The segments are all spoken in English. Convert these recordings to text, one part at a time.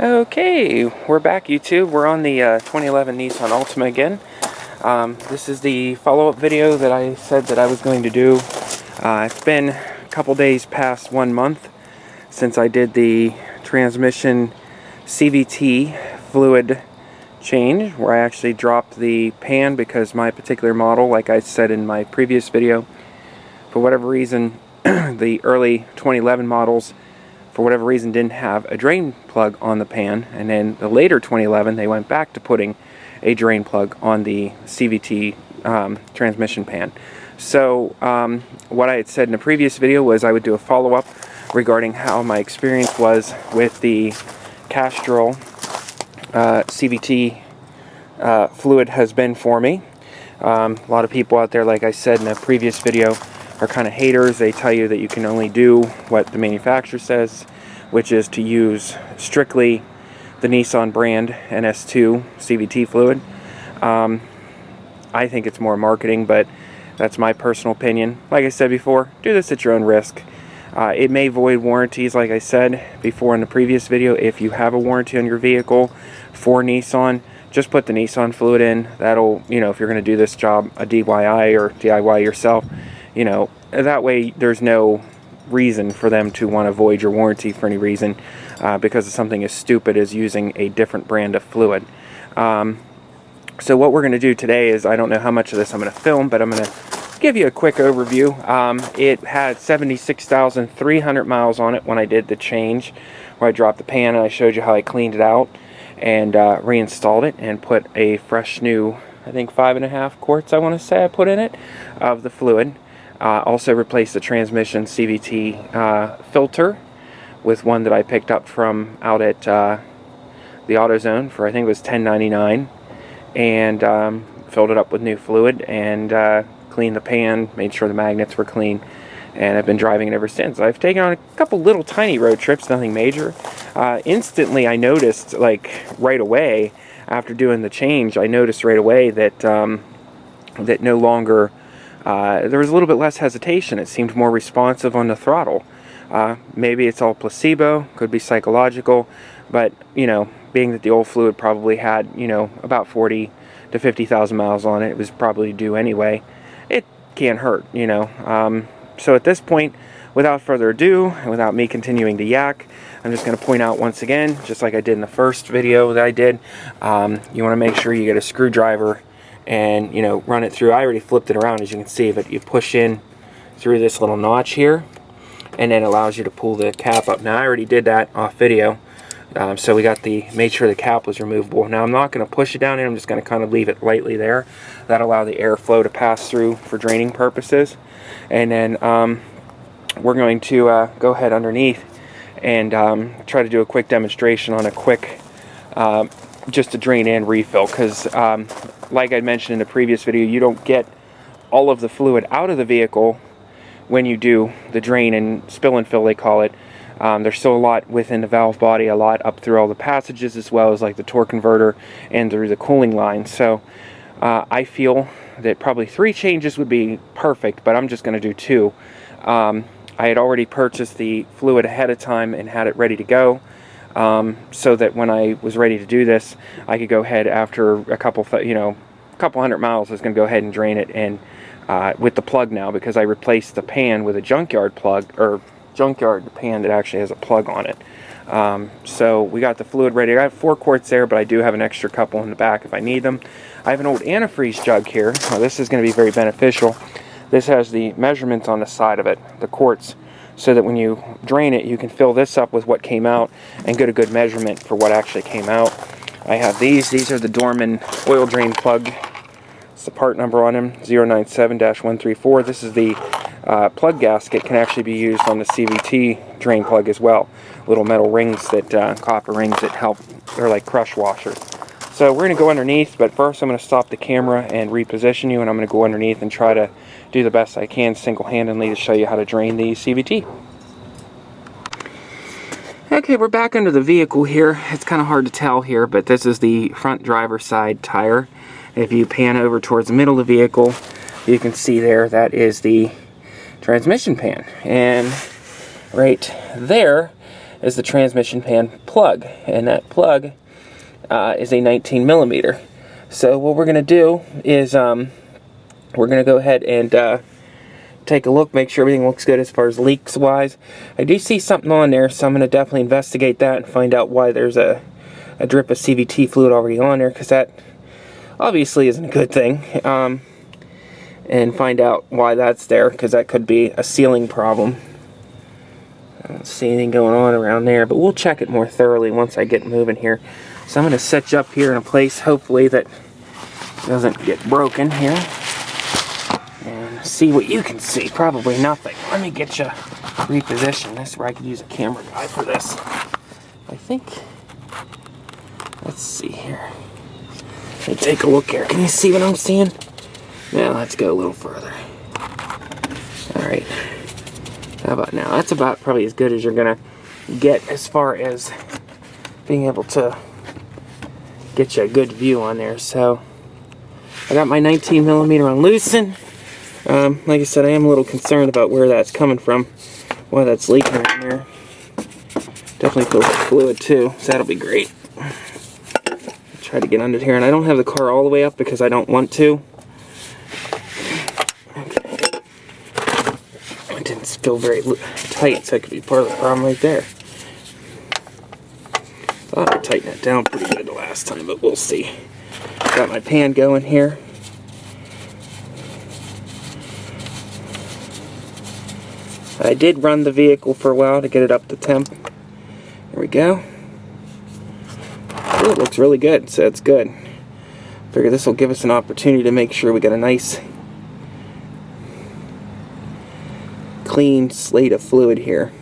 Okay, we're back, YouTube. We're on the 2011 Nissan Altima again. This is the follow-up video that I said that I was going to do. It's been a couple days past 1 month since I did the transmission CVT fluid change, where I actually dropped the pan because my particular model, like I said in my previous video, for whatever reason, the early 2011 models, for whatever reason, didn't have a drain plug on the pan, and then the later 2011 they went back to putting a drain plug on the CVT transmission pan. So what I had said in the previous video was I would do a follow-up regarding how my experience was with the Castrol CVT fluid has been for me. A lot of people out there, like I said in the previous video, are kind of haters. They tell you that you can only do what the manufacturer says, which is to use strictly the Nissan brand NS2 CVT fluid. I think it's more marketing, but that's my personal opinion. Like I said before, do this at your own risk. It may void warranties, like I said before in the previous video. If you have a warranty on your vehicle for Nissan, just put the Nissan fluid in. That'll, if you're going to do this job a DIY or DIY yourself, that way there's no reason for them to want to void your warranty for any reason because of something as stupid as using a different brand of fluid. So what we're going to do today is, I don't know how much of this I'm going to film, but I'm going to give you a quick overview. It had 76,300 miles on it when I did the change, where I dropped the pan and I showed you how I cleaned it out and reinstalled it and put a fresh new, I think 5.5 quarts I want to say I put in it, of the fluid. Also replaced the transmission CVT filter with one that I picked up from out at the AutoZone for, I think it was $10.99, and filled it up with new fluid and cleaned the pan, made sure the magnets were clean, and I've been driving it ever since. I've taken on a couple little tiny road trips, nothing major. Instantly I noticed, like right away after doing the change, I noticed right away that that no longer there was a little bit less hesitation. It seemed more responsive on the throttle. Maybe it's all placebo, could be psychological, but being that the old fluid probably had about 40 to 50,000 miles on it, it was probably due anyway. It can't hurt, So at this point, without further ado, and without me continuing to yak, I'm just going to point out once again, just like I did in the first video that I did, you want to make sure you get a screwdriver and run it through. I already flipped it around, as you can see, but you push in through this little notch here, and then it allows you to pull the cap up. Now I already did that off video, so we got made sure the cap was removable. Now I'm not going to push it down in, I'm just going to kind of leave it lightly there. That'll allow the airflow to pass through for draining purposes. And then we're going to go ahead underneath and try to do a quick demonstration on a quick just a drain and refill, because like I mentioned in the previous video, you don't get all of the fluid out of the vehicle when you do the drain and spill and fill, they call it. There's still a lot within the valve body, a lot up through all the passages, as well as like the torque converter and through the cooling line. So I feel that probably 3 changes would be perfect, but I'm just going to do 2. I had already purchased the fluid ahead of time and had it ready to go, so that when I was ready to do this, I could go ahead after a couple hundred miles. I was going to go ahead and drain it, and with the plug now, because I replaced the pan with a junkyard plug, or junkyard pan that actually has a plug on it. So we got the fluid ready. I have 4 quarts there, but I do have an extra couple in the back if I need them. I have an old antifreeze jug here. Now this is going to be very beneficial. This has the measurements on the side of it, the quarts, so that when you drain it, you can fill this up with what came out and get a good measurement for what actually came out. I have these. These are the Dorman oil drain plug. It's the part number on them, 097-134. This is the plug gasket, can actually be used on the CVT drain plug as well. Little metal rings, copper rings that help. They're like crush washers. So we're going to go underneath, but first I'm going to stop the camera and reposition you, and I'm going to go underneath and try to do the best I can single-handedly to show you how to drain the CVT. Okay, we're back under the vehicle here. It's kind of hard to tell here, but this is the front driver's side tire. If you pan over towards the middle of the vehicle, you can see there, that is the transmission pan. And right there is the transmission pan plug, and that plug is a 19 millimeter. So what we're going to do is we're going to go ahead and take a look, make sure everything looks good as far as leaks wise. I do see something on there, so I'm going to definitely investigate that and find out why there's a drip of CVT fluid already on there, because that obviously isn't a good thing. And find out why that's there, because that could be a sealing problem. I don't see anything going on around there, but we'll check it more thoroughly once I get moving here. So I'm going to set you up here in a place, hopefully, that doesn't get broken here. And see what you can see. Probably nothing. Let me get you reposition this where I could use a camera guy for this. I think, let's see here. Let me take a look here. Can you see what I'm seeing? Now let's go a little further. Alright. How about now? That's about probably as good as you're going to get as far as being able to get you a good view on there. So I got my 19 millimeter on loosen. Like I said, I am a little concerned about where that's coming from, why that's leaking in there. Definitely feels like fluid too, so that'll be great. Try to get under here, and I don't have the car all the way up because I don't want to. Okay. It didn't feel very tight, so it could be part of the problem right there. Thought I tightened it down pretty good the last time, but we'll see. Got my pan going here. I did run the vehicle for a while to get it up to temp. There we go. Ooh, it looks really good, so it's good. Figure this will give us an opportunity to make sure we got a nice clean slate of fluid here.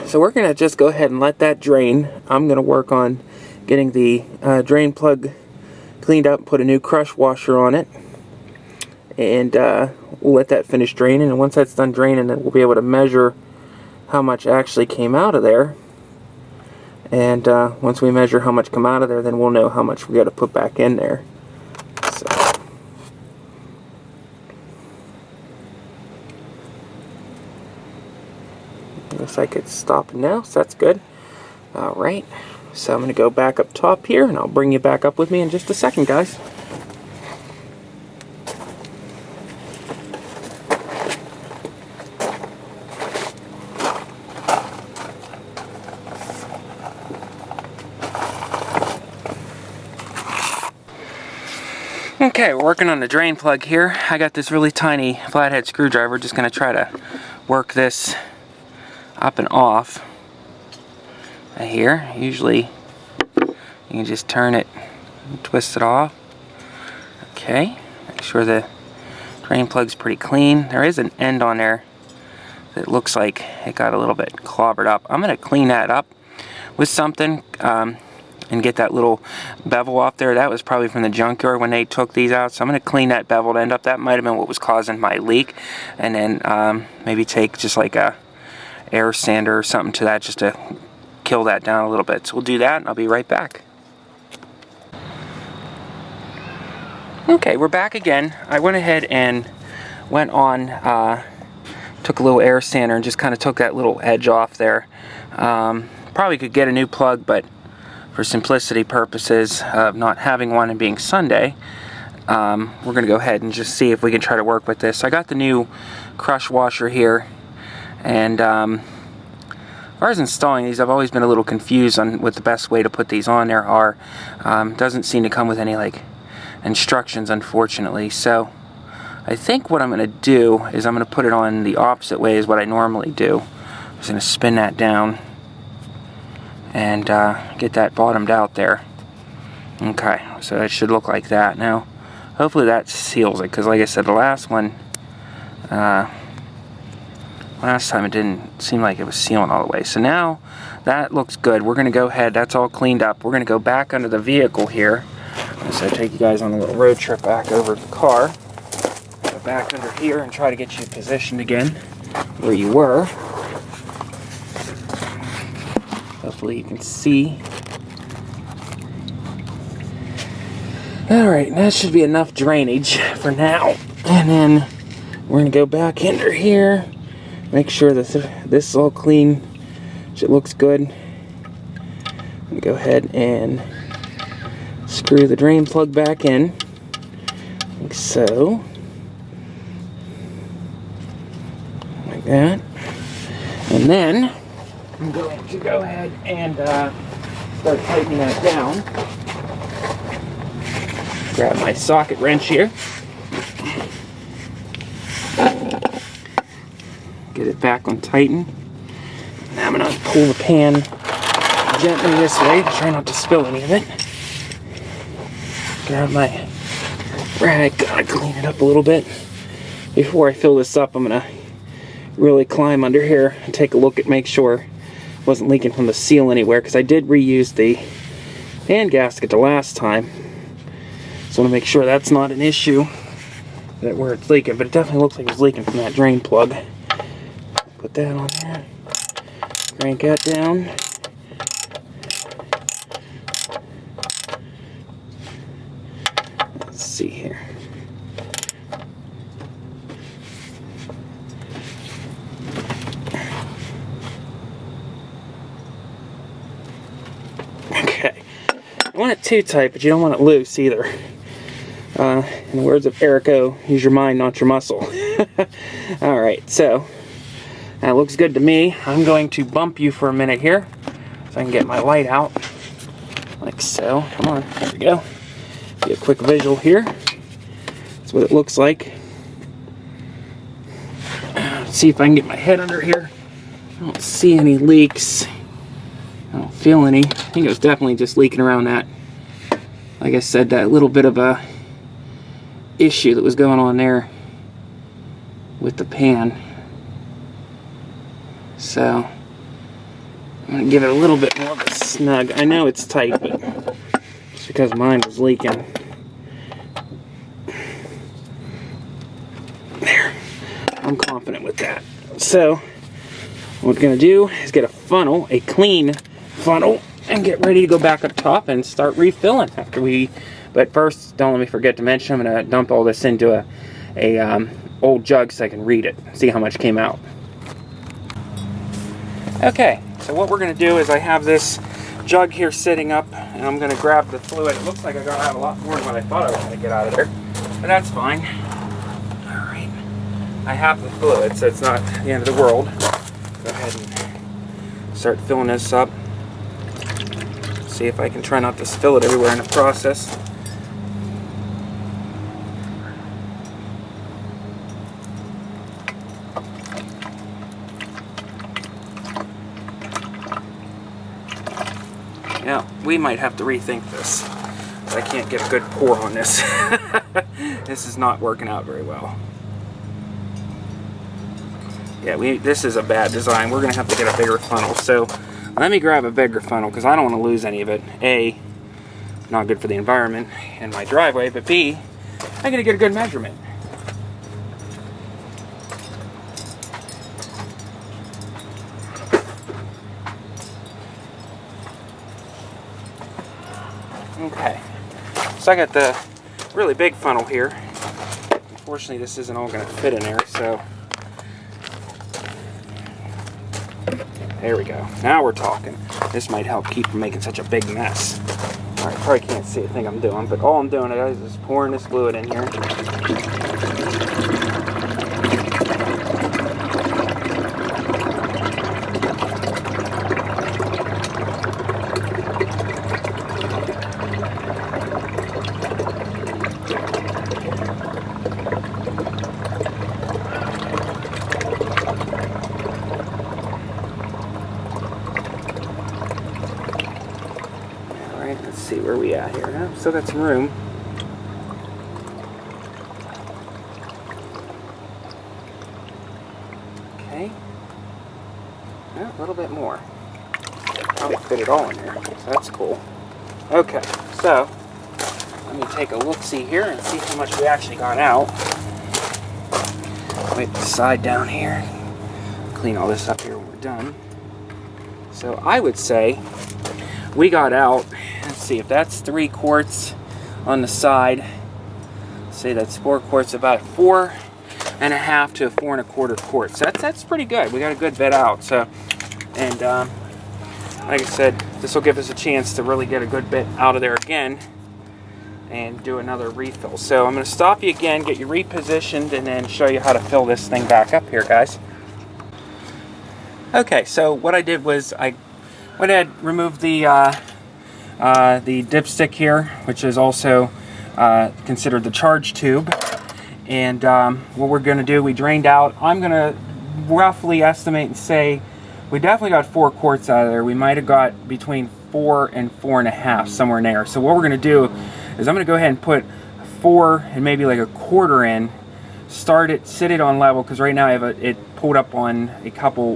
So we're going to just go ahead and let that drain. I'm going to work on getting the drain plug cleaned up, put a new crush washer on it, and we'll let that finish draining. And once that's done draining, then we'll be able to measure how much actually came out of there. And once we measure how much come out of there, then we'll know how much we got to put back in there. So. Looks like it's stopping now, so that's good. Alright, so I'm going to go back up top here, and I'll bring you back up with me in just a second, guys. Okay, we're working on the drain plug here. I got this really tiny flathead screwdriver, just going to try to work this up and off here. Usually you can just turn it and twist it off. Okay, make sure the drain plug's pretty clean. There is an end on there that looks like it got a little bit clobbered up. I'm going to clean that up with something and get that little bevel off there. That was probably from the junkyard when they took these out, so I'm going to clean that beveled end up. That might have been what was causing my leak, and then maybe take just like a air sander or something to that just to kill that down a little bit. So we'll do that, and I'll be right back. Okay, we're back again. I went ahead and went on, took a little air sander and just kind of took that little edge off there. Probably could get a new plug, but for simplicity purposes of not having one and being Sunday, we're going to go ahead and just see if we can try to work with this. So I got the new crush washer here. And as far as installing these, I've always been a little confused on what the best way to put these on there are. Doesn't seem to come with any like instructions, unfortunately. So I think what I'm going to do is I'm going to put it on the opposite way as what I normally do. I'm just going to spin that down and get that bottomed out there. Okay, so it should look like that. Now, hopefully that seals it, because like I said, the last one, last time it didn't seem like it was sealing all the way. So now that looks good. We're going to go ahead, that's all cleaned up. We're going to go back under the vehicle here. So I take you guys on a little road trip back over to the car. Go back under here and try to get you positioned again where you were. Hopefully you can see. Alright, that should be enough drainage for now. And then we're going to go back under here, make sure that this is all clean, it looks good. And go ahead and screw the drain plug back in, like so. Like that. And then I'm going to go ahead and start tightening that down. Grab my socket wrench here. Get it back on tighten. Now I'm going to pull the pan gently this way to try not to spill any of it. Grab my rag, gotta clean it up a little bit. Before I fill this up, I'm going to really climb under here and take a look at, make sure it wasn't leaking from the seal anywhere, because I did reuse the fan gasket the last time. So I want to make sure that's not an issue, that where it's leaking, but it definitely looks like it's leaking from that drain plug. Put that on there, crank that down. Let's see here. Okay, you want it too tight, but you don't want it loose either. In the words of Erico, use your mind, not your muscle. Alright, so that looks good to me. I'm going to bump you for a minute here so I can get my light out. Like so. Come on, there we go. Get a quick visual here. That's what it looks like. Let's see if I can get my head under here. I don't see any leaks. I don't feel any. I think it was definitely just leaking around that. Like I said, that little bit of a issue that was going on there with the pan. So I'm going to give it a little bit more of a snug. I know it's tight, but it's because mine was leaking. There. I'm confident with that. So what we're going to do is get a funnel, a clean funnel, and get ready to go back up top and start refilling after we. But first, don't let me forget to mention, I'm going to dump all this into a old jug so I can read it, see how much came out. Okay, so what we're going to do is I have this jug here sitting up, and I'm going to grab the fluid. It looks like I got out a lot more than what I thought I was going to get out of there, but that's fine. Alright, I have the fluid, so it's not the end of the world. Go ahead and start filling this up. See if I can try not to spill it everywhere in the process. Now, we might have to rethink this. I can't get a good pour on this. This is not working out very well. Yeah, this is a bad design. We're going to have to get a bigger funnel. So, let me grab a bigger funnel because I don't want to lose any of it. A, not good for the environment and my driveway, but B, I got to get a good measurement. Okay, so I got the really big funnel here. Unfortunately, this isn't all going to fit in there, so there we go. Now we're talking. This might help keep from making such a big mess. Alright, probably can't see a thing I'm doing, but all I'm doing is just pouring this fluid in here. Let's see where we at here. Now, still got some room. Okay. Yeah, a little bit more. Probably fit it all in there. So that's cool. Okay, so let me take a look-see here and see how much we actually got out. Wipe the side down here. Clean all this up here when we're done. So I would say we got out, let's see, if that's 3 quarts, on the side. Say that's 4 quarts, about 4.5 to 4.25 quarts. That's pretty good. We got a good bit out. So, and like I said, this will give us a chance to really get a good bit out of there again and do another refill. So I'm going to stop you again, get you repositioned, and then show you how to fill this thing back up here, guys. Okay, so what I did was I went ahead and removed the dipstick here, which is also considered the charge tube. And what we're going to do, we drained out. I'm going to roughly estimate and say we definitely got 4 quarts out of there. We might have got between 4 and 4.5, somewhere in there. So what we're going to do is I'm going to go ahead and put 4 and maybe like 1/4 in, start it, sit it on level, because right now I have it pulled up on a couple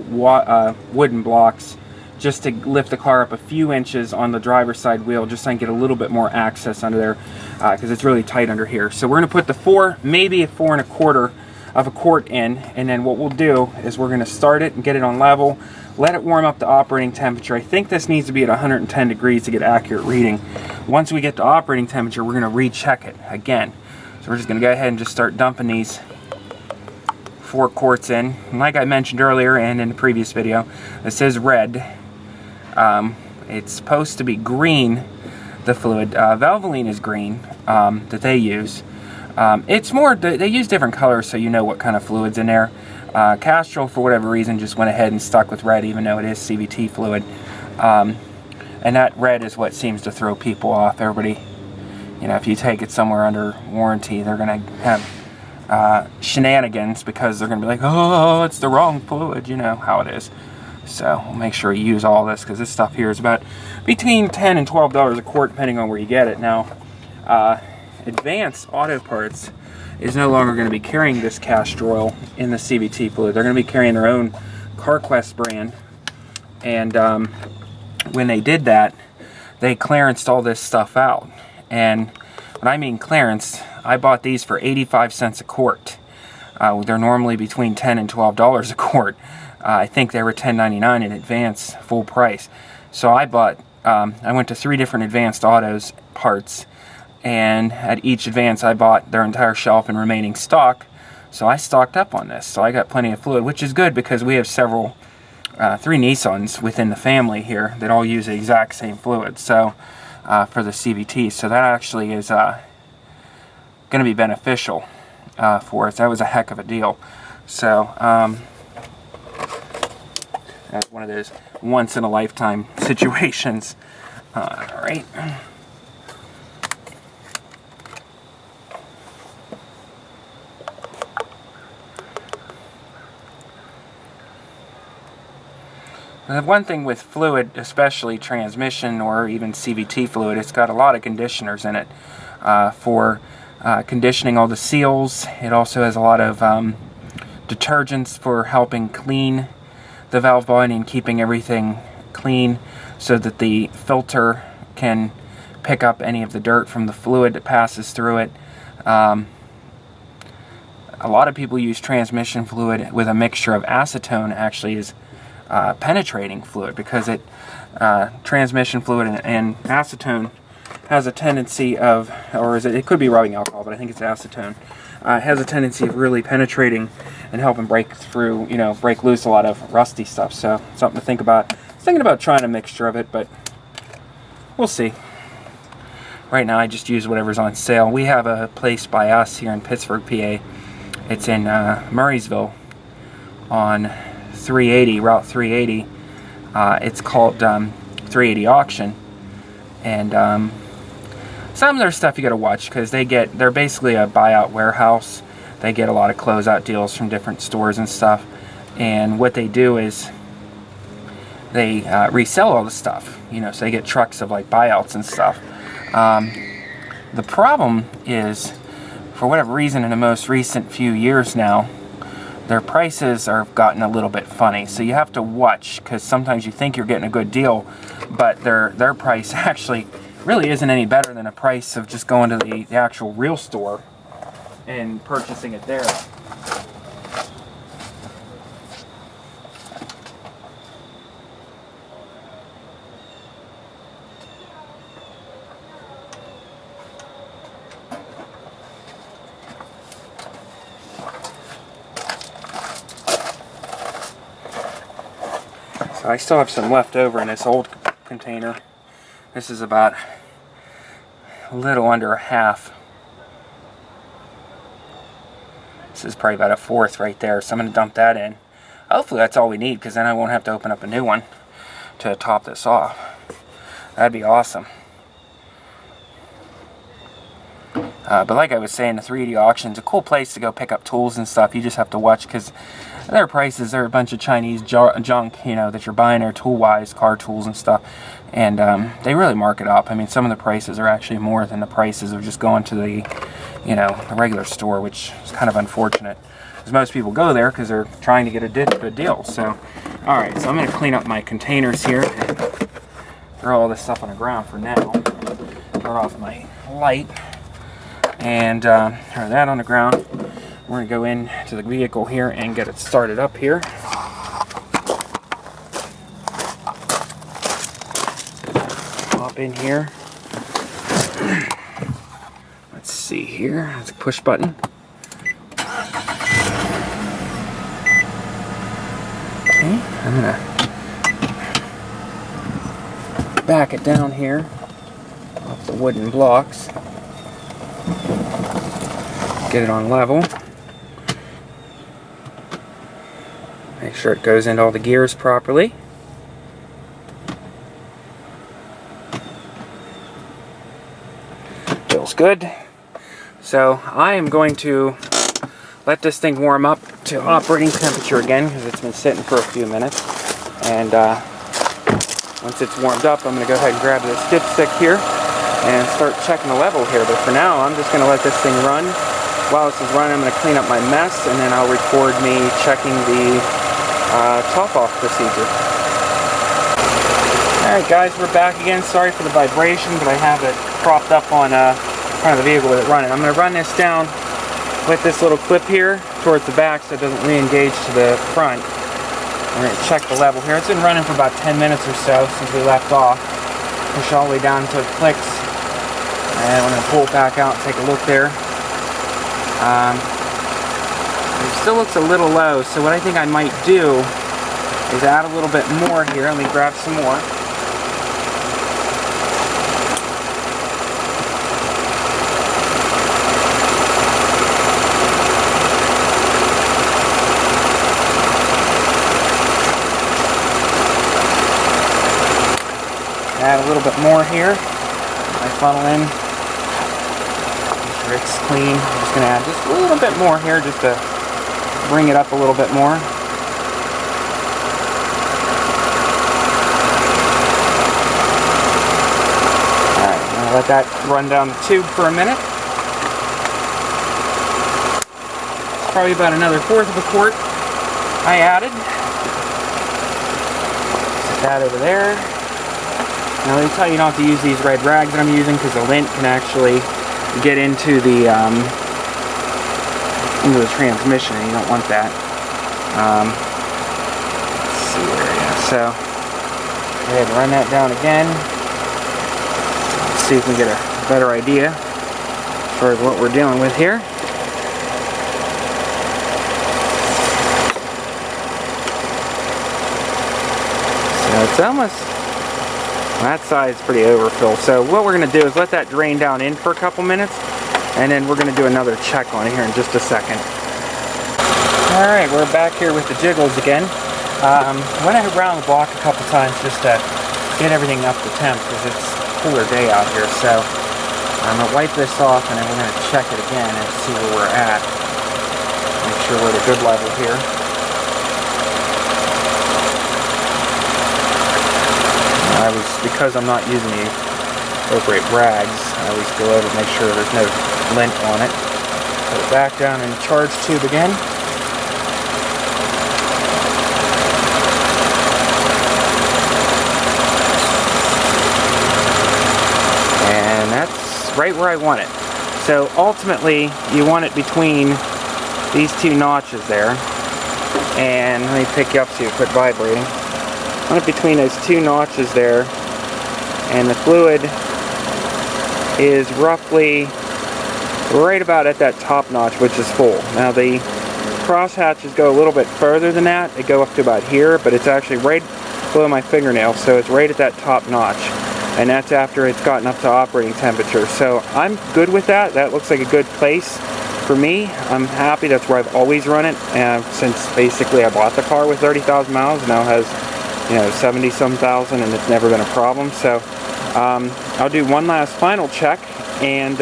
wooden blocks just to lift the car up a few inches on the driver's side wheel, just so I can get a little bit more access under there, because it's really tight under here. So we're going to put the 4, maybe a 4.25 of a quart in, and then what we'll do is we're going to start it and get it on level, let it warm up to operating temperature. I think this needs to be at 110 degrees to get accurate reading. Once we get to operating temperature, we're going to recheck it again. So we're just going to go ahead and just start dumping these 4 quarts in. And like I mentioned earlier and in the previous video, this is red. It's supposed to be green, the fluid. Valvoline is green that they use. It's more, they use different colors so you know what kind of fluid's in there. Castrol, for whatever reason, just went ahead and stuck with red, even though it is CVT fluid. And that red is what seems to throw people off. Everybody, you know, if you take it somewhere under warranty, they're going to have shenanigans, because they're going to be like, oh, it's the wrong fluid. You know how it is. So we'll make sure you use all this, because this stuff here is about between $10 and $12 a quart, depending on where you get it. Now, Advanced Auto Parts is no longer going to be carrying this castor oil in the CVT fluid. They're going to be carrying their own CarQuest brand. And when they did that, they clearanced all this stuff out. And when I mean clearance, I bought these for 85 cents a quart. They're normally between $10 and $12 a quart. I think they were $10.99 in Advance full price. So I bought, I went to 3 different Advanced Autos parts, and at each Advance I bought their entire shelf and remaining stock. So I stocked up on this. So I got plenty of fluid, which is good, because we have 3 Nissans within the family here that all use the exact same fluid. So for the CVT, so that actually is going to be beneficial for us. That was a heck of a deal. So that's one of those once in a lifetime situations. All right. And one thing with fluid, especially transmission or even CVT fluid, it's got a lot of conditioners in it for conditioning all the seals. It also has a lot of detergents for helping clean the valve body and keeping everything clean, so that the filter can pick up any of the dirt from the fluid that passes through it. A lot of people use transmission fluid with a mixture of acetone. Actually is penetrating fluid, because it transmission fluid and acetone has a tendency of, or is it could be rubbing alcohol, but I think it's acetone. It has a tendency of really penetrating and helping break through, you know, break loose a lot of rusty stuff. So something to think about. I was thinking about trying a mixture of it, but we'll see. Right now I just use whatever's on sale. We have a place by us here in Pittsburgh, PA. It's in Murraysville on 380, Route 380. It's called 380 Auction. And some of their stuff you gotta watch, because they're basically a buyout warehouse. They get a lot of closeout deals from different stores and stuff. And what they do is they resell all the stuff, you know, so they get trucks of like buyouts and stuff. The problem is, for whatever reason, in the most recent few years now, their prices are gotten a little bit funny. So you have to watch, because sometimes you think you're getting a good deal, but their price actually really isn't any better than a price of just going to the actual real store and purchasing it there. I still have some left over in this old container. This is about a little under a half. This is probably about a fourth right there, so I'm going to dump that in. Hopefully that's all we need, because then I won't have to open up a new one to top this off. That'd be awesome. But like I was saying, the 3D auction's a cool place to go pick up tools and stuff. You just have to watch, because their prices are a bunch of Chinese junk, you know, that you're buying there tool-wise, car tools and stuff. And they really mark it up. I mean, some of the prices are actually more than the prices of just going to the, you know, the regular store, which is kind of unfortunate. Because most people go there because they're trying to get a good deal. So, alright, so I'm going to clean up my containers here and throw all this stuff on the ground for now. Turn off my light and throw that on the ground. We're going to go into the vehicle here and get it started up here. Hop in here. Let's see here. It's a push button. Okay, I'm going to back it down here off the wooden blocks. Get it on level. Make sure it goes into all the gears properly. Feels good. So I am going to let this thing warm up to operating temperature again, because it's been sitting for a few minutes. And once it's warmed up, I'm going to go ahead and grab this dipstick here and start checking the level here. But for now, I'm just going to let this thing run. While this is running, I'm going to clean up my mess, and then I'll record me checking the top-off procedure. Alright guys, we're back again. Sorry for the vibration, but I have it propped up on front of the vehicle with it running. I'm going to run this down with this little clip here towards the back so it doesn't re-engage to the front. We're going to check the level here. It's been running for about 10 minutes or so since we left off. Push all the way down until it clicks. And we're going to pull it back out and take a look there. It still looks a little low, so what I think I might do is add a little bit more here. Let me grab some more. Add a little bit more here. I funnel in. Make sure it's clean. I'm just going to add just a little bit more here just to bring it up a little bit more. Alright, I'm going to let that run down the tube for a minute. It's probably about another fourth of a quart I added. Set that over there. Now let me tell you, you don't have to use these red rags that I'm using, because the lint can actually get into the transmission, and you don't want that. Let's see where it is. So go ahead and run that down again. Let's see if we can get a better idea as far as what we're dealing with here. So it's almost, that side's pretty overfilled. So what we're going to do is let that drain down in for a couple minutes, and then we're going to do another check on it here in just a second. Alright, we're back here with the jiggles again. Went around the block a couple times just to get everything up to temp, because it's a cooler day out here. So I'm going to wipe this off, and then we're going to check it again and see where we're at. Make sure we're at a good level here. Because I'm not using the appropriate rags, I always go over and make sure there's no lint on it. Put it back down in the charge tube again. And that's right where I want it. So ultimately, you want it between these two notches there. And let me pick you up so you quit vibrating. I want it between those two notches there, and the fluid is roughly right about at that top notch, which is full. Now the cross hatches go a little bit further than that. They go up to about here, but it's actually right below my fingernail, so it's right at that top notch. And that's after it's gotten up to operating temperature. So I'm good with that. That looks like a good place for me. I'm happy. That's where I've always run it, and since basically I bought the car with 30,000 miles, now has 70-some thousand, and it's never been a problem. So I'll do one last final check and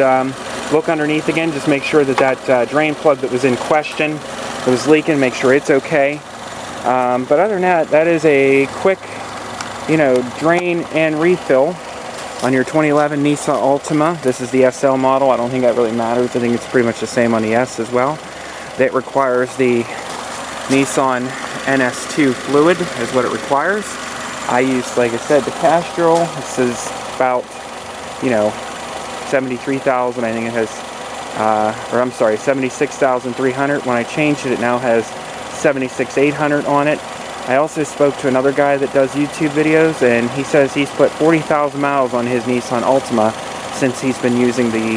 look underneath again, just make sure that that drain plug that was in question, that was leaking, make sure it's okay. But other than that, that is a quick drain and refill on your 2011 Nissan Altima. This is the SL model. I don't think that really matters. I think it's pretty much the same on the S as well. That requires the Nissan NS2 fluid is what it requires. I used, like I said, the Castrol. This is about 73,000. I think it has, or I'm sorry, 76,300. When I changed it, it now has 76,800 on it. I also spoke to another guy that does YouTube videos, and he says he's put 40,000 miles on his Nissan Altima since he's been using the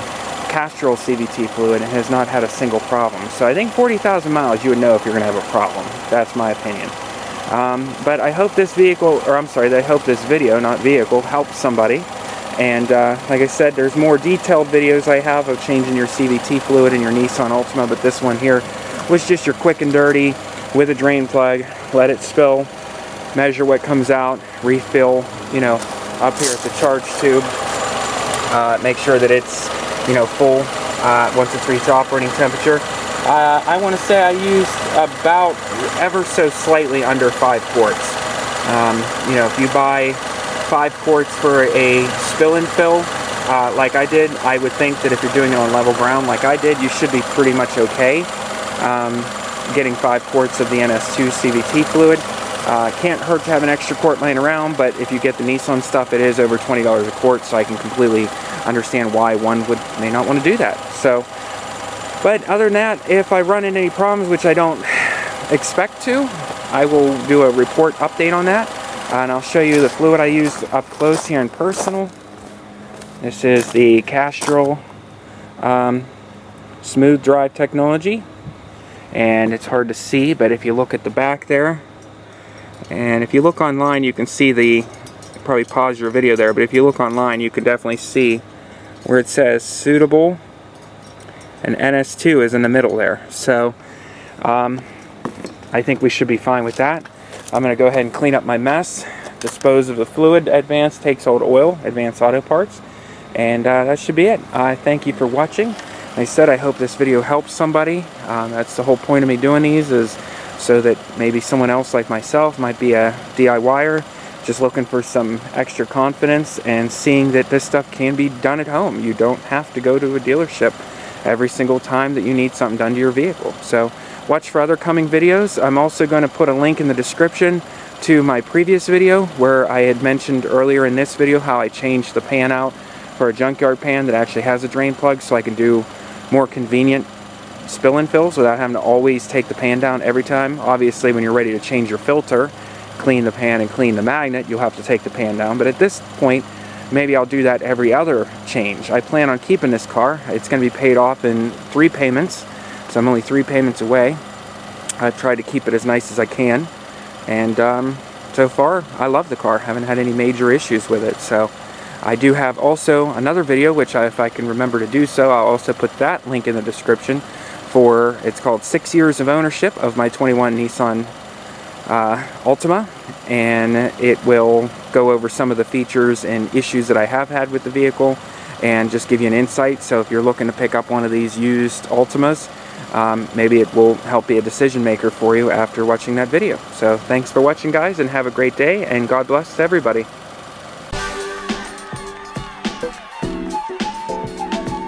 Castrol CVT fluid and has not had a single problem. So I think 40,000 miles you would know if you're going to have a problem. That's my opinion. But I hope this vehicle, or I'm sorry, I hope this video, not vehicle, helps somebody. And like I said, there's more detailed videos I have of changing your CVT fluid in your Nissan Altima, but this one here was just your quick and dirty with a drain plug. Let it spill, measure what comes out, refill, up here at the charge tube. Make sure that it's, full once it's reached operating temperature. I want to say I used about ever so slightly under 5 quarts. If you buy 5 quarts for a spill and fill, like I did, I would think that if you're doing it on level ground like I did, you should be pretty much okay. Getting 5 quarts of the NS2 CVT fluid. Can't hurt to have an extra quart laying around, but if you get the Nissan stuff, it is over $20 a quart, so I can completely understand why one may not want to do that. So, but other than that, if I run into any problems, which I don't expect to, I will do a report update on that, and I'll show you the fluid I used up close here in personal. This is the Castrol Smooth Drive technology. And it's hard to see, but if you look at the back there, and if you look online, you can see probably pause your video there, but if you look online, you can definitely see where it says suitable, and NS2 is in the middle there. So I think we should be fine with that. I'm going to go ahead and clean up my mess, dispose of the fluid. Advanced takes old oil, Advanced Auto Parts, and that should be it. I thank you for watching. Like I said, I hope this video helps somebody. That's the whole point of me doing these, is so that maybe someone else like myself might be a DIYer just looking for some extra confidence and seeing that this stuff can be done at home. You don't have to go to a dealership every single time that you need something done to your vehicle. So watch for other coming videos. I'm also going to put a link in the description to my previous video where I had mentioned earlier in this video how I changed the pan out for a junkyard pan that actually has a drain plug, so I can do more convenient spill and fills without having to always take the pan down every time. Obviously, when you're ready to change your filter, clean the pan and clean the magnet, you'll have to take the pan down. But at this point, maybe I'll do that every other change. I plan on keeping this car. It's going to be paid off in 3 payments, so I'm only 3 payments away. I've tried to keep it as nice as I can, and so far, I love the car. Haven't had any major issues with it. So I do have also another video, which if I can remember to do so, I'll also put that link in the description for, it's called 6 years of ownership of my 21 Nissan Altima, and it will go over some of the features and issues that I have had with the vehicle and just give you an insight. So if you're looking to pick up one of these used Altimas, maybe it will help be a decision maker for you after watching that video. So thanks for watching, guys, and have a great day, and God bless everybody.